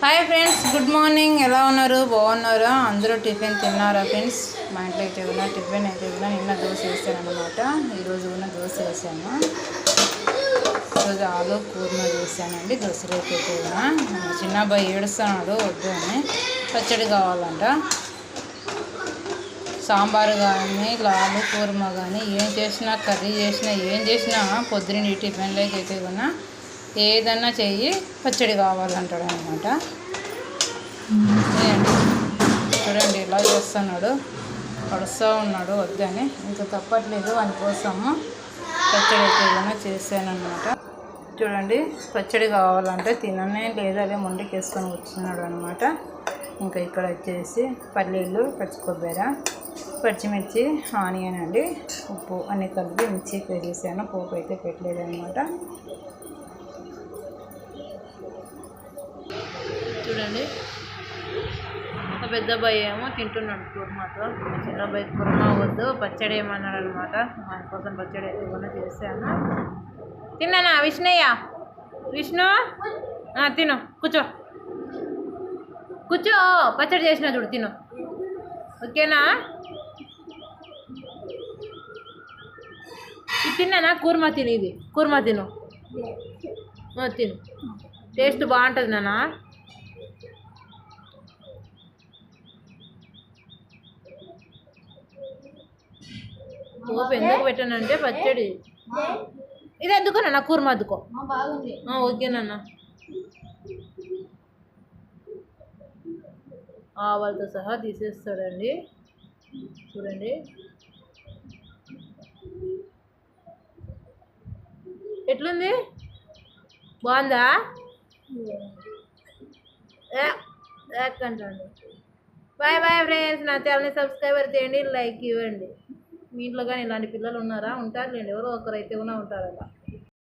Hi friends, good morning. ఎలా ఉన్నారు? బాగున్నారా? అందరూ టిఫిన్ తిన్నారా ఫ్రెండ్స్? మా ఇంట్లో అయితే కూడా టిఫిన్ అయితే కూడా నిన్న దోశ వేసాను అనమాట. ఈరోజు కూడా దోశ వేసాను. ఈరోజు ఆలు కూర్మా చేశానండి. దోశలోకి అయితే కూడా చిన్న అబ్బాయి ఏడుస్తున్నాడు వద్దు అని. పచ్చడి కావాలంట. సాంబారు కానీ ఆలు కూర్మా కానీ ఏం చేసినా, కర్రీ చేసినా, ఏం చేసినా పొద్దున్న ఈ టిఫిన్లోకి అయితే కూడా ఏదన్నా చెయ్యి పచ్చడి కావాలంటాడు అనమాట. చూడండి ఇలా చేస్తున్నాడు, పడుస్తూ ఉన్నాడు వద్దని. ఇంకా తప్పట్లేదు, అందుకోసము పచ్చడి అయితే ఏదైనా చేశానమాట. చూడండి పచ్చడి కావాలంటే తిననే లేదు, అదే ముందుకు వేసుకొని కూర్చున్నాడు అనమాట. ఇంకా ఇక్కడ వచ్చేసి పల్లీలు, పచ్చి కొబ్బరి, పచ్చిమిర్చి, ఆనియన్ అండి, ఉప్పు అన్నీ కలిపి మిక్సీకి వేసేసాను. పోపు అయితే పెట్టలేదన్నమాట. చూడండి మా పెద్ద అబ్బాయి ఏమో తింటున్నాడు కుర్మాతో. మా చిన్న అబ్బాయి కుర్మా వద్దు పచ్చడి ఏమన్నాడు అనమాట. మా కోసం పచ్చడి ఏమైనా చేశాను. తిన్నానా విష్ణయ్య? విష్ణు తిను, కూర్చో కూర్చో. పచ్చడి చేసిన చూడు, తిను. ఓకేనా? ఇది తిన్నానా? కూర్మా తిను, ఇది కూర్మా తిను, తిను. టేస్ట్ బాగుంటుంది నాన్న. పోపు ఎందుకు పెట్టానంటే పచ్చడి ఇది ఎందుకోనా కూర్మా అద్దుకో. ఓకేనన్నా. ఆవాలతో సహా తీసేస్తాడండి. చూడండి ఎట్లుంది, బాగుందా? అంటండి. Bye bye friends. నా ఛానల్ని సబ్స్క్రైబర్ చేయండి, లైక్ ఇవ్వండి. మీ ఇంట్లో కానీ ఇలాంటి పిల్లలు ఉన్నారా? ఉంటారులేండి, ఎవరో ఒకరైతే కూడా ఉంటారు అలా.